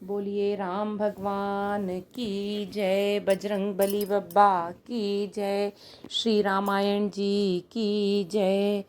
बोलिए राम भगवान की जय, बजरंग बली बब्बा की जय, श्री रामायण जी की जय।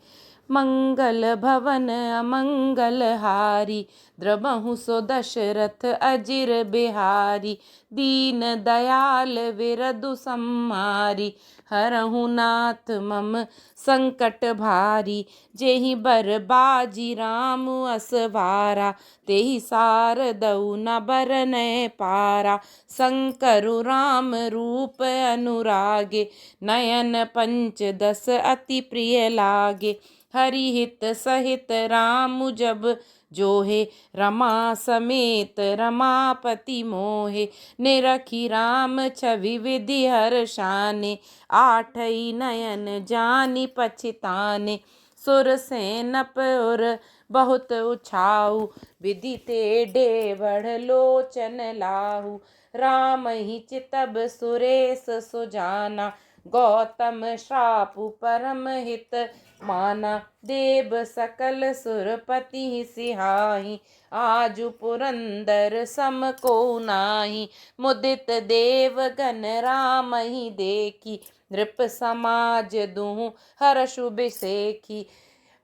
मंगल भवन अमंगल हारी, द्रबहु सो दशरथ अजिर बिहारी। दीन दयाल विरदु सम्मारी, हरहु नाथ मम संकट भारी। जेहि बर बाजी राम असवारा, तेहि सारदऊ न बरनय पारा। शंकरु राम रूप अनुरागे, नयन पंच दस अति प्रिय लागे। हरिहित सहित राम जब जोहे, रमा समेत रमापति मोहे। निरखी राम छवि विधि हर्षाने, आठई नयन जानि पछिताने। सुरसेनप उर बहुत उछाऊ, विधि टेढ़े बढ़ लोचन लाहू। राम ही चितब सुरेश सुजाना, गौतम श्रापु परम हित माना। देव सकल सुरपति सिहाही, आजु पुरंदर सम को नाही। मुदित देव गण राम ही देखी, नृप समाज दुहु हर्षु बिसेखी।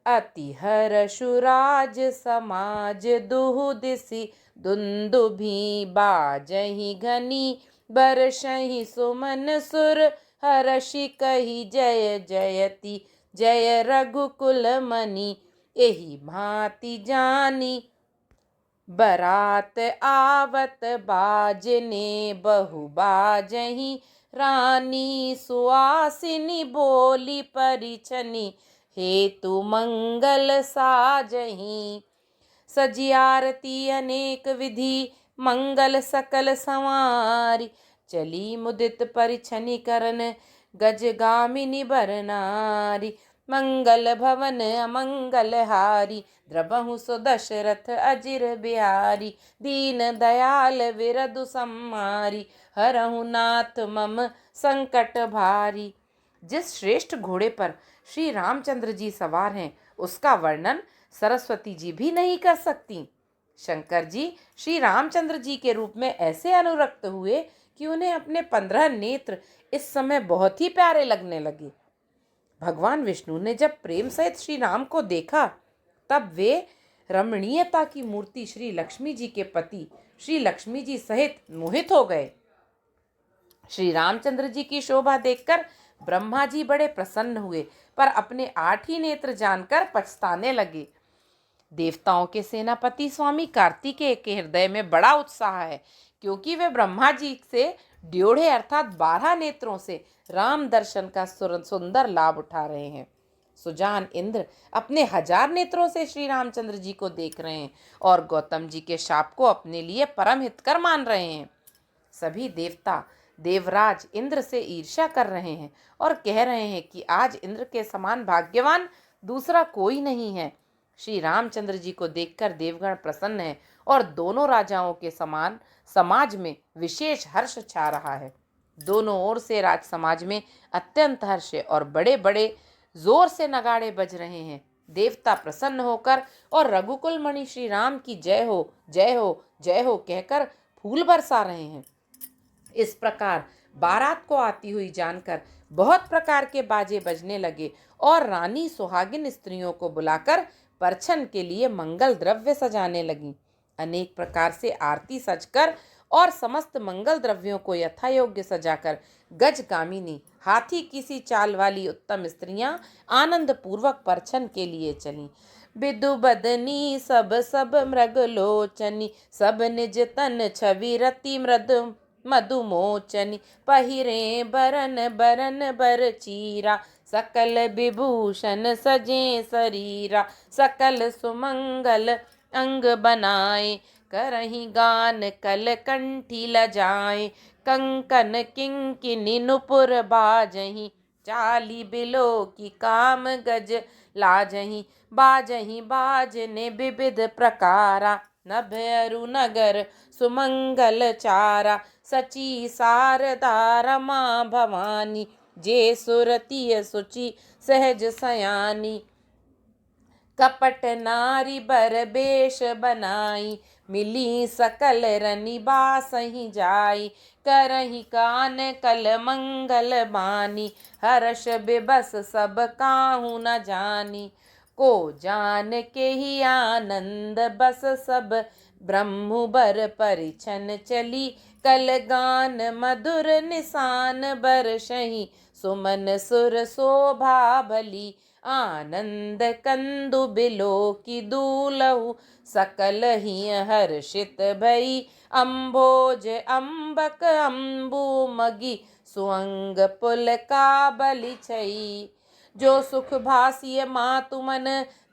अति हर्षु राज समाज दुहु दिसि, दुन्दुभि बाजहि घनी। बरषहि सुमन सुर हर्षि कहि, जय जयति जय रघुकुल मनि। एहि भांति जानी बरात आवत बाजने, बहु बाजहि रानी। सुआसिनी बोली परिछनि, हेतु मंगल साजहि। सजी आरती अनेक विधि, मंगल सकल संवारी। चली मुदित परिछनि करन, गजगामिनी बर नारी। मंगल भवन अमंगल हारी, द्रबहु सो दशरथ अजिर बिहारी। दीन दयाल विरदु सम्मारी, हरहु नाथ मम संकट भारी। जिस श्रेष्ठ घोड़े पर श्री रामचंद्र जी सवार हैं, उसका वर्णन सरस्वती जी भी नहीं कर सकती। शंकर जी श्री रामचंद्र जी के रूप में ऐसे अनुरक्त हुए कि उन्हें अपने 15 नेत्र इस समय बहुत ही प्यारे लगने लगे। भगवान विष्णु ने जब प्रेम सहित श्री राम को देखा, तब वे रमणीयता की मूर्ति श्री लक्ष्मी जी के पति श्री लक्ष्मी जी सहित मोहित हो गए। श्री रामचंद्र जी की शोभा देखकर ब्रह्मा जी बड़े प्रसन्न हुए, पर अपने 8 ही नेत्र जानकर पछताने लगे। देवताओं के सेनापति स्वामी कार्तिकेय के हृदय में बड़ा उत्साह है, क्योंकि वे ब्रह्मा जी से ड्योढ़े अर्थात 12 नेत्रों से राम दर्शन का सुंदर लाभ उठा रहे हैं। सुजान इंद्र अपने 1000 नेत्रों से श्री रामचंद्र जी को देख रहे हैं और गौतम जी के शाप को अपने लिए परम हितकर मान रहे हैं। सभी देवता देवराज इंद्र से ईर्ष्या कर रहे हैं और कह रहे हैं कि आज इंद्र के समान भाग्यवान दूसरा कोई नहीं है। श्री रामचंद्र जी को देखकर देवगण प्रसन्न है और दोनों राजाओं के समान समाज में विशेष हर्ष छा रहा है। दोनों ओर से राज समाज में अत्यंत हर्ष है और बड़े बड़े जोर से नगाड़े बज रहे हैं। देवता प्रसन्न होकर और रघुकुल मणि श्री राम की जय हो जय हो जय हो कहकर फूल बरसा रहे हैं। इस प्रकार बारात को आती हुई जानकर बहुत प्रकार के बाजे बजने लगे और रानी सुहागिन स्त्रियों को बुलाकर परछन के लिए मंगल द्रव्य सजाने लगी। अनेक प्रकार से आरती सजकर और समस्त मंगल द्रव्यों को यथा योग्य सजाकर गजगामिनी हाथी की सी चाल वाली उत्तम स्त्रियां आनंद पूर्वक परछन के लिए चलीं। बिदु बदनी सब सब मृग लोचनी, सब निज तन छवि रति मृद मधुमोचनी। पहिरे बरन बरन बर चीरा, सकल विभूषण सजे शरीरा। सकल सुमंगल अंग बनाए, करही गान कल कंठी लजाए। कंकन किंकिनी नुपुर बाजही, चाली बिलो की काम गज लाजही। बाजही बाजने विविध प्रकारा, नभयरु नगर सुमंगल चारा। सची शारदा रमा भवानी, जे सुरतीय सुचि सहज सयानी। कपट नारी बर बेश बनाई, मिली सकल रनि बासहि जाई। करहि कान कल मंगल बानी, हर्ष बिबस सब काहू न जानी। को जान के ही आनंद बस सब, ब्रह्म बर परिछन चली। कल गान मधुर निशान बरसहि, सुमन सुर शोभा भली। आनंद कंदु बिलो की दूलहु, सकल ही हर्षित भई। अम्भोज अम्बक अम्बु मगी, सुअंग पुल का बलि छई। जो सुख भासिय मातु मन,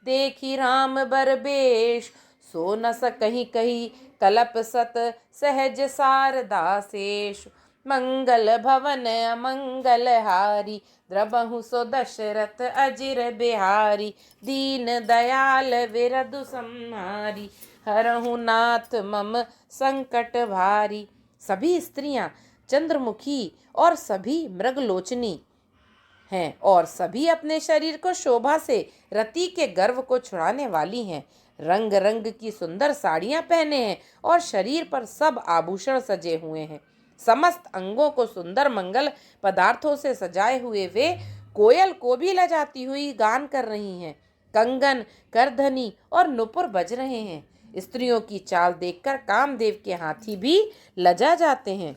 देखी राम बर बेश। सो न सकहि कही कलप सत, सहज शारदा शेष। मंगल भवन अमंगल हारी, द्रबहु सो दशरथ अजिर बिहारी। दीन दयाल विरधु संहारी, हरहु नाथ मम संकट भारी। सभी स्त्रियां चंद्रमुखी और सभी मृगलोचनी हैं और सभी अपने शरीर को शोभा से रति के गर्व को छुड़ाने वाली हैं। रंग रंग की सुंदर साड़ियां पहने हैं और शरीर पर सब आभूषण सजे हुए हैं। समस्त अंगों को सुंदर मंगल पदार्थों से सजाए हुए वे कोयल को भी लजाती हुई गान कर रही हैं। कंगन, करधनी और नुपुर बज रहे हैं। स्त्रियों की चाल देखकर कामदेव के हाथी भी लजा जाते हैं।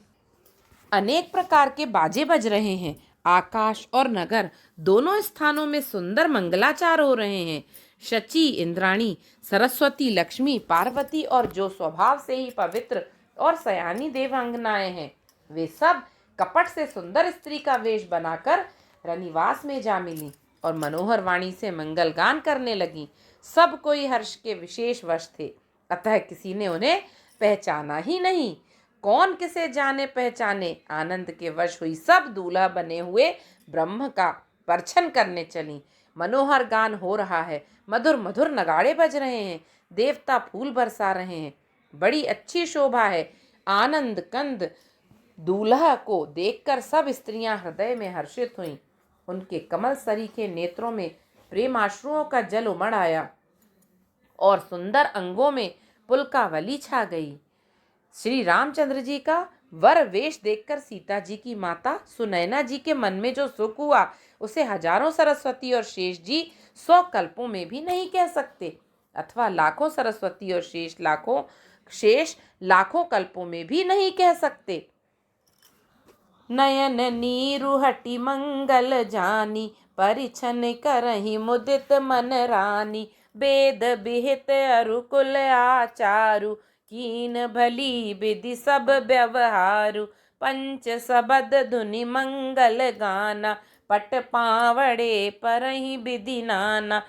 अनेक प्रकार के बाजे बज रहे हैं। आकाश और नगर दोनों स्थानों में सुंदर मंगलाचार हो रहे हैं। शची, इंद्राणी, सरस्वती, लक्ष्मी, पार्वती और जो स्वभाव से ही पवित्र और सयानी देवांगनाएं हैं, वे सब कपट से सुंदर स्त्री का वेश बनाकर रनिवास में जा मिली और मनोहर वाणी से मंगल गान करने लगी। सब कोई हर्ष के विशेष वश थे, अतः किसी ने उन्हें पहचाना ही नहीं। कौन किसे जाने पहचाने, आनंद के वश हुई सब दूल्हा बने हुए ब्रह्म का परछन करने चली। मनोहर गान हो रहा है, मधुर मधुर नगाड़े बज रहे हैं, देवता फूल बरसा रहे हैं। बड़ी अच्छी शोभा है। आनंद कंद दूल्हा को देखकर सब स्त्रियां हृदय में हर्षित हुईं। उनके कमल सरीखे नेत्रों में प्रेमाश्रुओं का जल उमड़ आया और सुंदर अंगों में पुलकावली छा गई। श्री रामचंद्र जी का वर वेश देखकर सीता जी की माता सुनैना जी के मन में जो सुख हुआ, उसे हजारों सरस्वती और शेष जी 100 कल्पों में भी नहीं कह सकते, अथवा लाखों सरस्वती और शेष लाखों कल्पों में भी नहीं कह सकते। नयन नीरु हटि मंगल जानी, परिछन करहि मुदित मन रानी। वेद विहित अरुकुल आचारु, कीन भली विधि सब व्यवहारु। पंच सबद धुनि मंगल गाना, पट पावड़े परहि विधि नाना।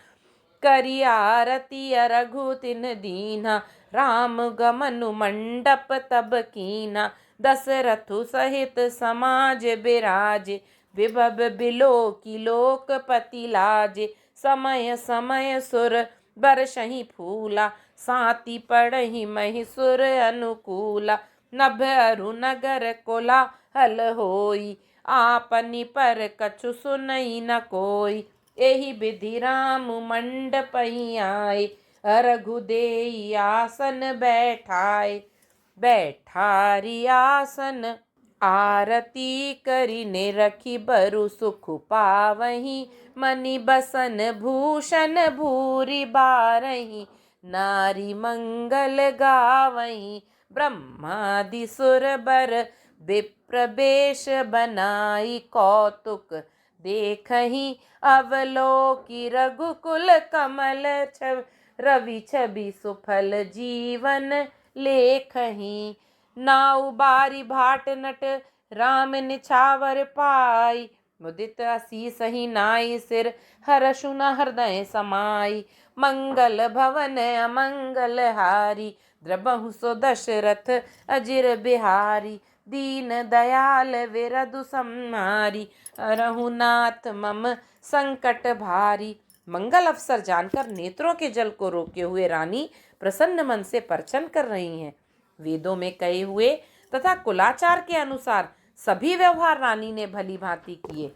करि आरती रघु तिन दीन्हा, राम गमनु मंडप तब कीना। दशरथु सहित समाज बिराजे, विभव बिलो की लोकपति लाजे। समय समय सुर बरसहि फूला, साति पढ़हि महिसुर अनुकूला। नभ अरु नगर कोलाहल होई, आपनि पर कछु सुनई न कोई। एहि विधि राम मंडपहि आए, रघुदेई आसन बैठाए। बैठारी आसन आरती करी ने रखी, बरु सुख पावहीं। मनि बसन भूषण भूरि बारहीं, नारी मंगल गावहीं। ब्रह्मादि सुर बर विप्र बेश बनाई, कौतुक देखहीं अवलोकी। रघुकुल कमल रवि छवि, सुफल जीवन लेखहीं। नाउ बारी भाट नट, राम निछावर पाई। मुदित असीस ही नाई, सिर हर्षु न हृदय समाई। मंगल भवन अमंगल हारी, द्रबहु सो दशरथ अजिर बिहारी। दीन दयाल विरधु संहारी, हरहु नाथ मम संकट भारी। मंगल अवसर जानकर नेत्रों के जल को रोके हुए रानी प्रसन्न मन से परछन कर रही हैं। वेदों में कहे हुए तथा कुलाचार के अनुसार सभी व्यवहार रानी ने भली भांति किए।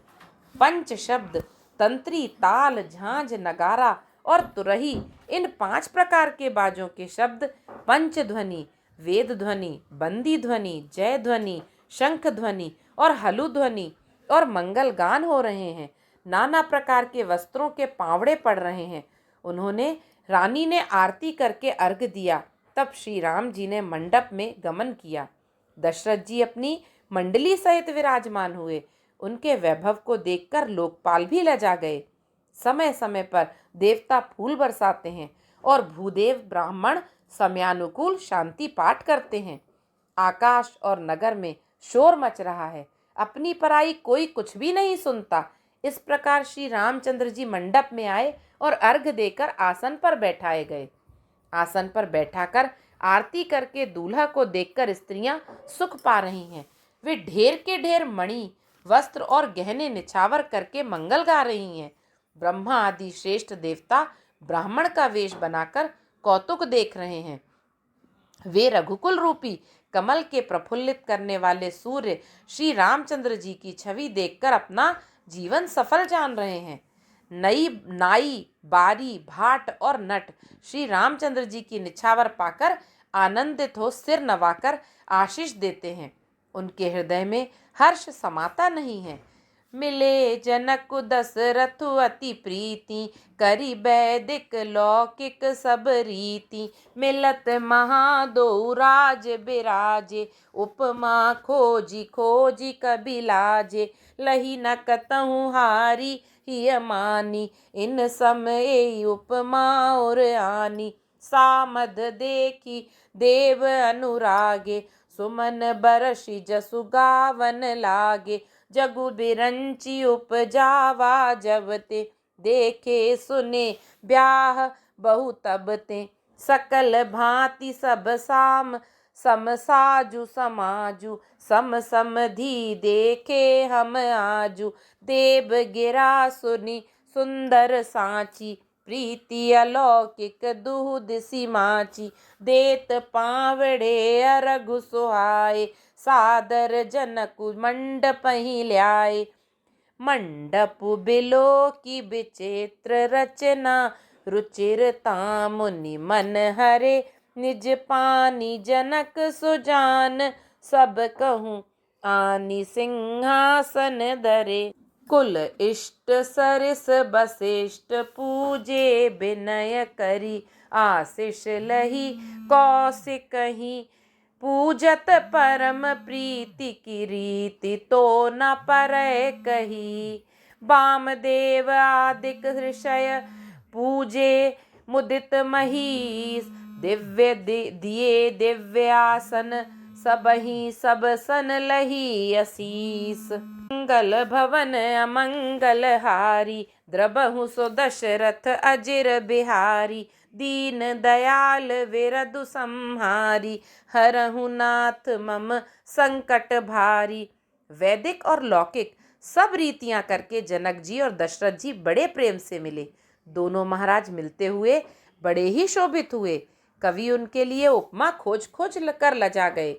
पंच शब्द, तंत्री, ताल, झांझ, नगारा और तुरही, इन 5 प्रकार के बाजों के शब्द पंचध्वनि, वेद ध्वनि, बंदी ध्वनि, जय ध्वनि, शंख ध्वनि और हलु ध्वनि और मंगल गान हो रहे हैं। नाना प्रकार के वस्त्रों के पावड़े पड़ रहे हैं। उन्होंने रानी ने आरती करके अर्घ दिया। तब श्री राम जी ने मंडप में गमन किया। दशरथ जी अपनी मंडली सहित विराजमान हुए। उनके वैभव को देखकर लोकपाल भी लजा गए। समय समय पर देवता फूल बरसाते हैं और भूदेव ब्राह्मण समयानुकूल शांति पाठ करते हैं। आकाश और नगर में शोर मच रहा है। अपनी पराई कोई कुछ भी नहीं सुनता। इस प्रकार श्री रामचंद्र जी मंडप में आए और अर्घ देकर आसन पर बैठाए गए। आसन पर बैठाकर आरती करके दूल्हा को देखकर स्त्रियां सुख पा रही हैं। वे ढेर के ढेर मणि, वस्त्र और गहने निछावर करके मंगल गा रही हैं। ब्रह्मा आदि श्रेष्ठ देवता ब्राह्मण का वेश बनाकर कौतुक देख रहे हैं। वे रघुकुल रूपी कमल के प्रफुल्लित करने वाले सूर्य श्री रामचंद्र जी की छवि देखकर अपना जीवन सफल जान रहे हैं। नई नाई, बारी, भाट और नट श्री रामचंद्र जी की निछावर पाकर आनंदित हो सिर नवाकर आशीष देते हैं। उनके हृदय में हर्ष समाता नहीं है। मिले जनक दशरथ अति प्रीति, करी वैदिक लौकिक सब रीति। मिलत महादो राज बिराजे, उपमा खोजी खोजी कबि लाजे। लही न कतहु हारी हिय मानी, इन समय उपमा और आनी। सामद देखी देव अनुरागे, सुमन बरषि जसु गावन लागे। जगु बिरंची उपजावा जबते, देखे सुने ब्याह बहु तबते। सकल भांति सब साम सम साजु समाजु, सम समधि देखे हम आजु। देव गिरा सुनी सुंदर सांची, प्रीति अलौकिक दूध सिमाची। देत पावड़े अरघु सुहाए, सादर जनक मंडप ही ल्याए। मंडप बिलो की विचित्र रचना, रुचिरता मुनि मन हरे। निज पानी जनक सुजान, सब कहूँ आनी सिंहासन धरे। कुल इष्ट सरिस वशिष्ठ पूजे, विनय करी आशीष लही कौशिक ही। पूजत परम प्रीति की रीति, तो न परय कही। वामदेव आदिक ऋषय पूजे मुदित महीस। दिव्य दिए दिव्य आसन, सबहि सब सन लही असीस। मंगल भवन अमंगल हारी, द्रबहु सो दशरथ अजिर बिहारी। दीन दयाल विरधु संहारी, हरहु नाथ मम संकट भारी। वैदिक और लौकिक सब रीतियां करके जनक जी और दशरथ जी बड़े प्रेम से मिले। दोनों महाराज मिलते हुए बड़े ही शोभित हुए। कवि उनके लिए उपमा खोज खोज कर लजा गए।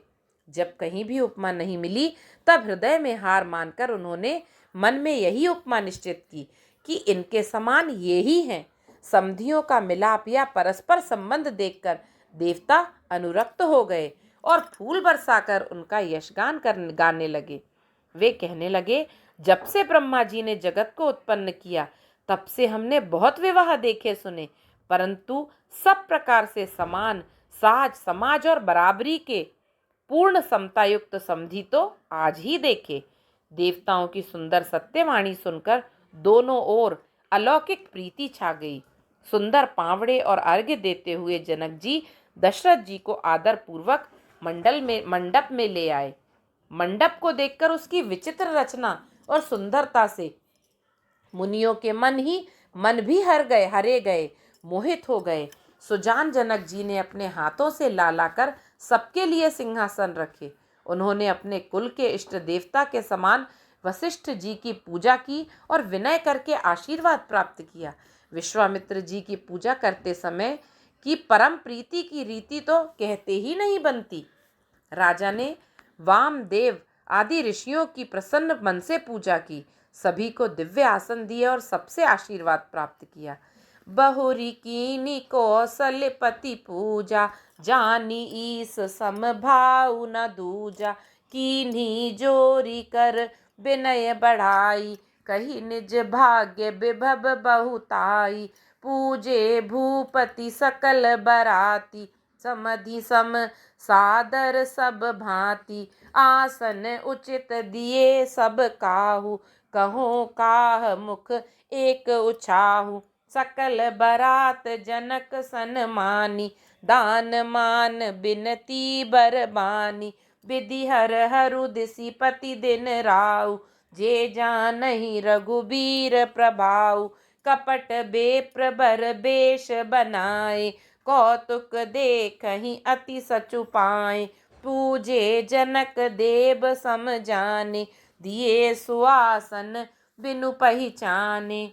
जब कहीं भी उपमा नहीं मिली, तब हृदय में हार मानकर उन्होंने मन में यही उपमा निश्चित की कि इनके समान ये ही हैं। समधियों का मिलाप या परस्पर संबंध देखकर देवता अनुरक्त हो गए और फूल बरसाकर उनका यशगान गाने लगे। वे कहने लगे, जब से ब्रह्मा जी ने जगत को उत्पन्न किया, तब से हमने बहुत विवाह देखे सुने, परंतु सब प्रकार से समान साज समाज और बराबरी के पूर्ण समतायुक्त समधि तो आज ही देखे। देवताओं की सुंदर सत्यवाणी सुनकर दोनों ओर अलौकिक प्रीति छा गई। सुंदर पावड़े और अर्घ्य देते हुए जनक जी दशरथ जी को आदर पूर्वक मंडप में ले आए। मंडप को देखकर उसकी विचित्र रचना और सुंदरता से मुनियों के मन भी हरे गए, मोहित हो गए। सुजान जनक जी ने अपने हाथों से ला लाकर सबके लिए सिंहासन रखे। उन्होंने अपने कुल के इष्ट देवता के समान वशिष्ठ जी की पूजा की और विनय करके आशीर्वाद प्राप्त किया। विश्वामित्र जी की पूजा करते समय की परम प्रीति की रीति तो कहते ही नहीं बनती। राजा ने वामदेव आदि ऋषियों की प्रसन्न मन से पूजा की, सभी को दिव्य आसन दिए और सबसे आशीर्वाद प्राप्त किया। बहुरी कीनी कौशलपति पूजा, जानी ईस समभाउ न दूजा। कीन्ही जोरी कर विनय बढ़ाई, कही निज भाग्य विभव बहुताई। पूजे भूपति सकल बराती, समधि सम सादर सब भांति। आसन उचित दिए सब काहू, कहो काह मुख एक उछाहू। सकल बरात जनक सन्मानी, दान मान बिनती बरबानी। विधि हर हरु दिसि पति दिन राउ, जे जानहि रघुबीर प्रभाउ। कपट बेप्र बर बेश बनाए, कौतुक देखहि अति सचु पाए। पूजे जनक देव सम जाने, दिए सुआसन बिनु पहिचाने।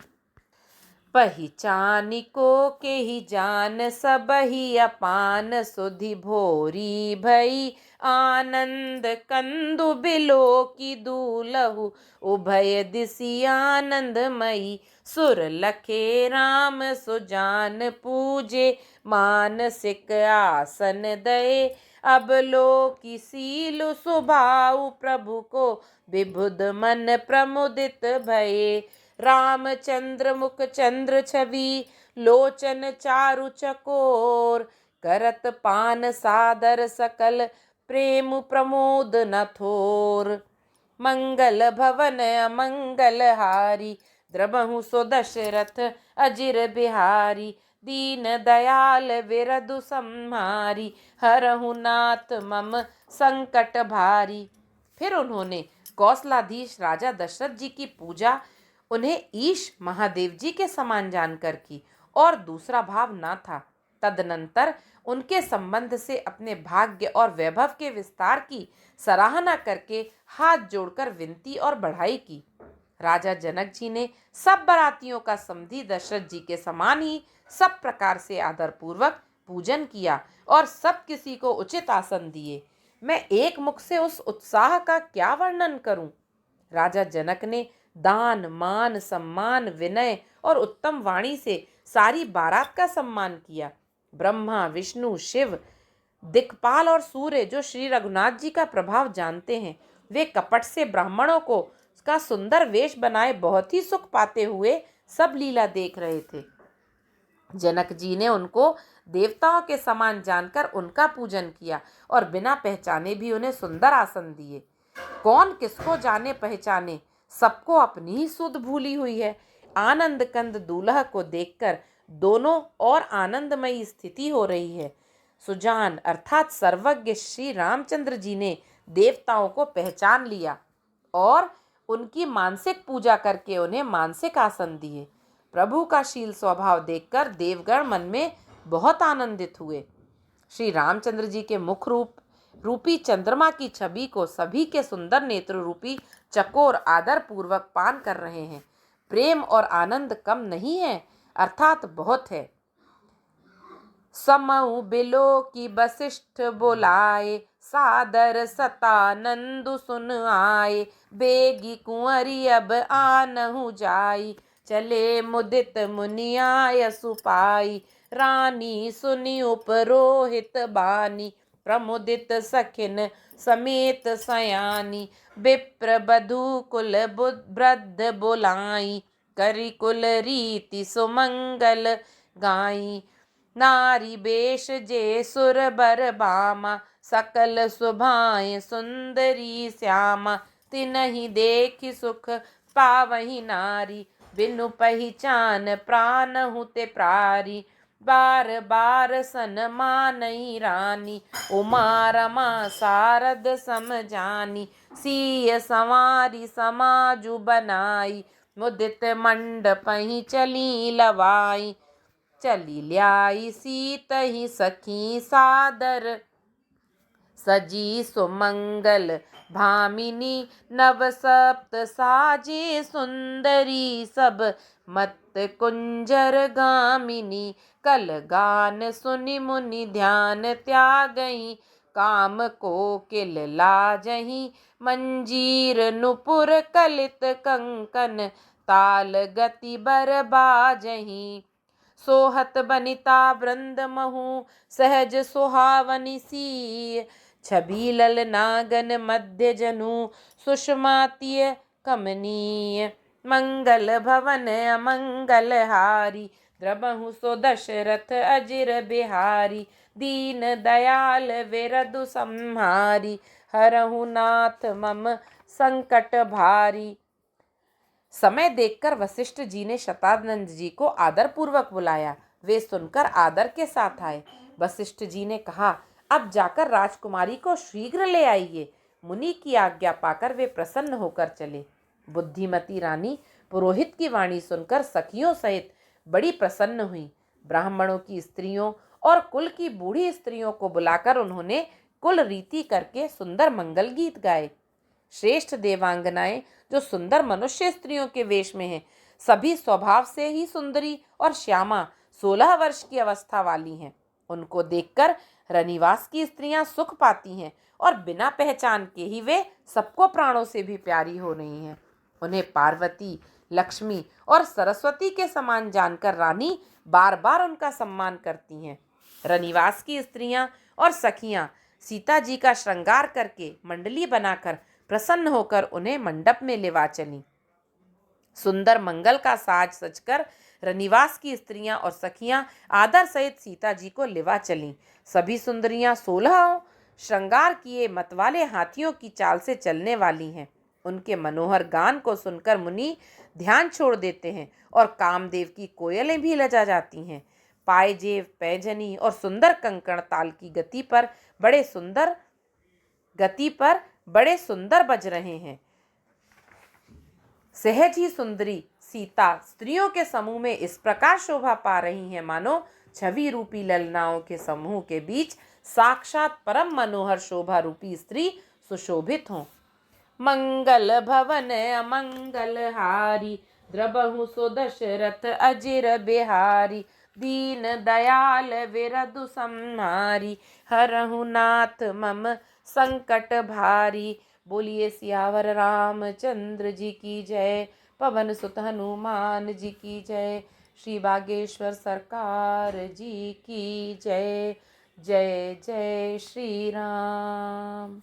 पहिचानी को के ही जान सबहि अपान, सुधि भोरी भई आनंद कंदु बिलो की दूलहु। उभय दिसि आनंदमयी, सुर लखे राम सुजान पूजे। मानसिक आसन दये अब लोकी सीलु सुभाउ, प्रभु को विबुध मन प्रमुदित भये। रामचंद्र मुख चंद्र छवि, लोचन चारु चकोर। करत पान सादर सकल, प्रेम प्रमोद न थोर। मंगल भवन अमंगल हारी, द्रबहु सो दशरथ अजिर बिहारी। दीन दयाल विरधु संहारी, हरहु नाथ मम संकट भारी। फिर उन्होंने कौशलाधीश राजा दशरथ जी की पूजा उन्हें ईश महादेव जी के समान जानकर की, और दूसरा भाव न था। तदनंतर उनके संबंध से अपने भाग्य और वैभव के विस्तार की सराहना करके हाथ जोड़कर विनती और बढ़ाई की। राजा जनक जी ने सब बरातियों का समधी दशरथ जी के समान ही सब प्रकार से आदर पूर्वक पूजन किया और सब किसी को उचित आसन दिए। मैं एक मुख से उस उत्साह का क्या वर्णन करूं। राजा जनक ने दान मान सम्मान विनय और उत्तम वाणी से सारी बारात का सम्मान किया। ब्रह्मा विष्णु शिव दिक्पाल और सूर्य जो श्री रघुनाथ जी का प्रभाव जानते हैं, वे कपट से ब्राह्मणों को उसका सुंदर वेश बनाए बहुत ही सुख पाते हुए सब लीला देख रहे थे। जनक जी ने उनको देवताओं के समान जानकर उनका पूजन किया और बिना पहचाने भी उन्हें सुंदर आसन दिए। कौन किसको जाने पहचाने, सबको अपनी ही सुध भूली हुई है। आनंद कंद दूल्हा को देखकर दोनों और आनंदमयी स्थिति हो रही है। सुजान अर्थात सर्वज्ञ श्री रामचंद्र जी ने देवताओं को पहचान लिया और उनकी मानसिक पूजा करके उन्हें मानसिक आसन दिए। प्रभु का शील स्वभाव देखकर देवगण मन में बहुत आनंदित हुए। श्री रामचंद्र जी के मुख रूपी चंद्रमा की छवि को सभी के सुंदर नेत्र रूपी चकोर आदर पूर्वक पान कर रहे हैं। प्रेम और आनंद कम नहीं है, अर्थात बहुत है। समऊ बिलो की वशिष्ठ बोलाए, सादर सतानंदु सुन आए। बेगी कुंवरी अब आनहु जाई, चले मुदित मुनियाय सुपाई। रानी सुनि उपरोहित बानी, प्रमुदित सखिन समेत सयानी। विप्र बधु कुल वृद्ध बोलाई, करि कुल रीति सुमंगल गाई। नारी बेश जे सुर बर बामा, सकल सुभाएं सुंदरी श्यामा। तिनहि देखि सुख पावहि नारी, बिनु पहिचान प्राणहु ते प्रारी। बार बार सन्मानहि रानी, उमा रमा शारद सम जानी। सिय संवारी समाजु बनाई, मुदित मंडपहि चली लवाई। चली ल्याई सीतहि सखी सादर, सजी सुमंगल भामिनी। नव सप्त साजे सुंदरी, सब मत कुंजर गामिनी। कल गान सुनि मुनि ध्यान त्यागहि, काम कोकिल लाजहि। मंजीर नुपुर कलित कंकन, ताल गति बर बाजहि। सोहत बनिता वृंद महु सहज सुहावनी सी। छबीलल नागन मध्य जनु सुषमातीय कमनीय। मंगल भवन अमंगल हारी द्रबहु सो दशरथ अजिर बिहारी। दीन दयाल विरधु संहारी हरहु नाथ मम संकट भारी। समय देखकर वशिष्ठ जी ने शतानंद जी को आदर पूर्वक बुलाया। वे सुनकर आदर के साथ आए। वशिष्ठ जी ने कहा, अब जाकर राजकुमारी को शीघ्र ले आइए। मुनि की आज्ञा पाकर वे प्रसन्न होकर चले। बुद्धिमती रानी पुरोहित की वाणी सुनकर सखियों सहित बड़ी प्रसन्न हुई। ब्राह्मणों की स्त्रियों और कुल की बूढ़ी स्त्रियों को बुलाकर उन्होंने कुल रीति करके सुंदर मंगल गीत गाए। श्रेष्ठ देवांगनाएं जो सुंदर मनुष्य स्त्रियों के वेश में हैं, सभी स्वभाव से ही सुंदरी और श्यामा 16 वर्ष की अवस्था वाली हैं। उनको देखकर रनिवास की स्त्रियां सुख पाती हैं और बिना पहचान के ही वे सबको प्राणों से भी प्यारी हो रही हैं। उन्हें पार्वती, लक्ष्मी और सरस्वती के समान जानकर रानी बार बार उनका सम्मान करती हैं। रनिवास की स्त्रियां और सखियां सीता जी का श्रृंगार करके मंडली बनाकर प्रसन्न होकर उन्हें मंडप में लेवा चली। सुंदर मंगल का साज सजकर रनिवास की स्त्रियां और सखियां आदर सहित सीता जी को लेवा चलीं। सभी सुंदरियां 16 श्रृंगार किए मतवाले हाथियों की चाल से चलने वाली हैं। उनके मनोहर गान को सुनकर मुनि ध्यान छोड़ देते हैं और कामदेव की कोयलें भी लजा जाती हैं। पायजेब, पैजनी और सुंदर कंकण ताल की गति पर बड़े सुंदर बज रहे हैं। सहज ही सुंदरी सीता स्त्रियों के समूह में इस प्रकार शोभा पा रही हैं, मानो छवि रूपी ललनाओं के समूह के बीच साक्षात परम मनोहर शोभा रूपी स्त्री सुशोभित हों। मंगल भवन अमंगल हारी द्रबहु सो दशरथ अजिर बिहारी। दीन दयाल विरधु संहारी हरहु नाथ मम संकट भारी। बोलिए सियावर रामचंद्र जी की जय। पवन सुत हनुमान जी की जय। श्री बागेश्वर सरकार जी की जय। जय जय श्री राम।